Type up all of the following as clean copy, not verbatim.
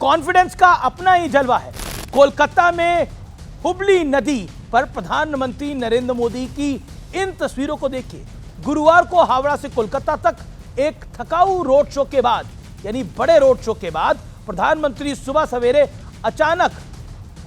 Confidence का अपना ही जलवा है। कोलकाता में हुबली नदी पर प्रधानमंत्री नरेंद्र मोदी की इन तस्वीरों को देखिए। गुरुवार को हावड़ा से कोलकाता तक एक थकाऊ रोड शो के बाद, यानी बड़े रोड शो के बाद, प्रधानमंत्री सुबह सवेरे अचानक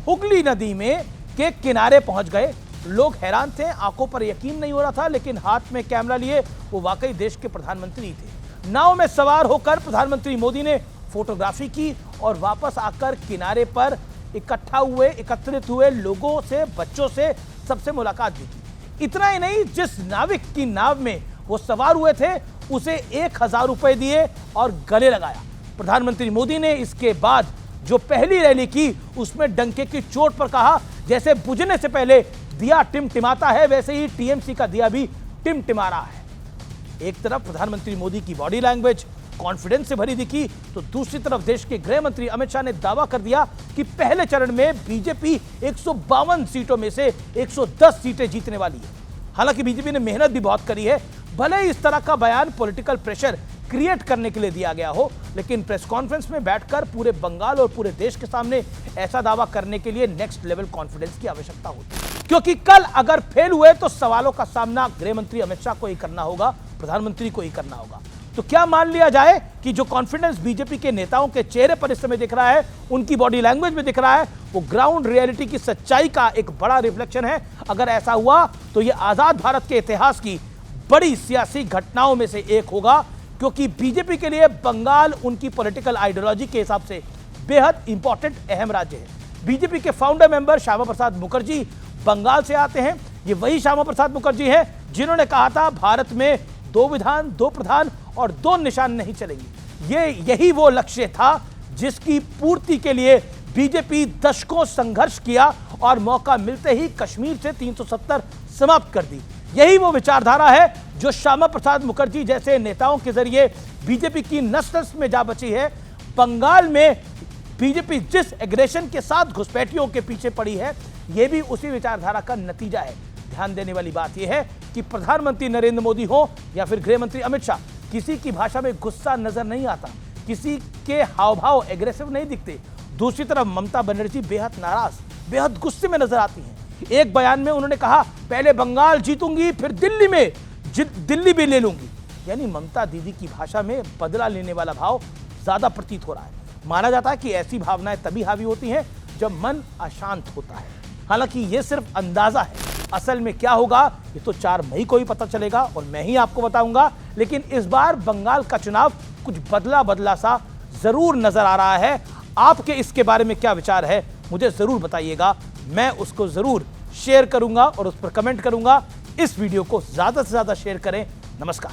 हुगली नदी में के किनारे पहुंच गए। लोग हैरान थे, आंखों पर यकीन नहीं हो रहा था, लेकिन हाथ में कैमरा लिए वो वाकई देश के प्रधानमंत्री थे। नाव में सवार होकर प्रधानमंत्री मोदी ने फोटोग्राफी की और वापस आकर किनारे पर एकत्रित हुए लोगों से, बच्चों से, सबसे मुलाकात भी की। इतना ही नहीं, जिस नाविक की नाव में वो सवार हुए थे उसे 1000 रुपए दिए और गले लगाया। प्रधानमंत्री मोदी ने इसके बाद जो पहली रैली की उसमें डंके की चोट पर कहा, जैसे बुझने से पहले दिया टिमटिमाता है वैसे ही टीएमसी का दिया भी टिमटिमा रहा है। एक तरफ प्रधानमंत्री मोदी की बॉडी लैंग्वेज कॉन्फिडेंस से भरी दिखी, तो दूसरी तरफ देश के गृह मंत्री अमित शाह ने दावा कर दिया कि पहले चरण में बीजेपी 152 सीटों में से 110 सीटें जीतने वाली है। हालांकि बीजेपी ने मेहनत भी बहुत करी है। भले ही इस तरह का बयान पॉलिटिकल प्रेशर क्रिएट करने के लिए दिया गया हो, लेकिन प्रेस कॉन्फ्रेंस में बैठकर पूरे बंगाल और पूरे देश के सामने ऐसा दावा करने के लिए नेक्स्ट लेवल कॉन्फिडेंस की आवश्यकता होती है। क्योंकि कल अगर फेल हुए तो सवालों का सामना गृह मंत्री अमित शाह को ही करना होगा, प्रधानमंत्री को ही करना होगा। तो क्या मान लिया जाए कि जो कॉन्फिडेंस बीजेपी के नेताओं के चेहरे पर इस समय दिख रहा है, उनकी बॉडी लैंग्वेज में दिख रहा है, वो ग्राउंड रियलिटी की सच्चाई का एक बड़ा रिफ्लेक्शन है? अगर ऐसा हुआ तो ये आजाद भारत के इतिहास की बड़ी सियासी घटनाओं में से एक होगा, क्योंकि बीजेपी के लिए बंगाल उनकी पॉलिटिकल आइडियोलॉजी के हिसाब से बेहद इंपॉर्टेंट अहम राज्य है। बीजेपी के फाउंडर मेंबर श्यामा प्रसाद मुखर्जी बंगाल से आते हैं। ये वही श्यामा प्रसाद मुखर्जी हैं जिन्होंने कहा था भारत में 2 विधान, 2 प्रधान और 2 निशान नहीं चलेंगे। यही वो लक्ष्य था जिसकी पूर्ति के लिए बीजेपी दशकों संघर्ष किया और मौका मिलते ही कश्मीर से 370 समाप्त कर दी। यही वो विचारधारा है जो श्यामा प्रसाद मुखर्जी जैसे नेताओं के जरिए बीजेपी की नस-नस में जा बची है। बंगाल में बीजेपी जिस एग्रेशन के साथ घुसपैठियों के पीछे पड़ी है, यह भी उसी विचारधारा का नतीजा है। ध्यान देने वाली बात यह है कि प्रधानमंत्री नरेंद्र मोदी हो या फिर गृह मंत्री अमित शाह, किसी की भाषा में गुस्सा नजर नहीं आता, किसी के हाव भाव एग्रेसिव नहीं दिखते। दूसरी तरफ ममता बनर्जी बेहद नाराज, बेहद गुस्से में नजर आती हैं। एक बयान में उन्होंने कहा, पहले बंगाल जीतूंगी फिर दिल्ली भी ले लूंगी। यानी ममता दीदी की भाषा में बदला लेने वाला भाव ज्यादा प्रतीत हो रहा है। माना जाता है कि ऐसी भावनाएं तभी हावी होती हैं जब मन अशांत होता है। हालांकि यह सिर्फ अंदाजा है, असल में क्या होगा ये तो 4 मई को ही पता चलेगा और मैं ही आपको बताऊंगा। लेकिन इस बार बंगाल का चुनाव कुछ बदला सा जरूर नजर आ रहा है। आपके इसके बारे में क्या विचार है मुझे जरूर बताइएगा, मैं उसको जरूर शेयर करूंगा और उस पर कमेंट करूंगा। इस वीडियो को ज्यादा से ज्यादा शेयर करें। नमस्कार।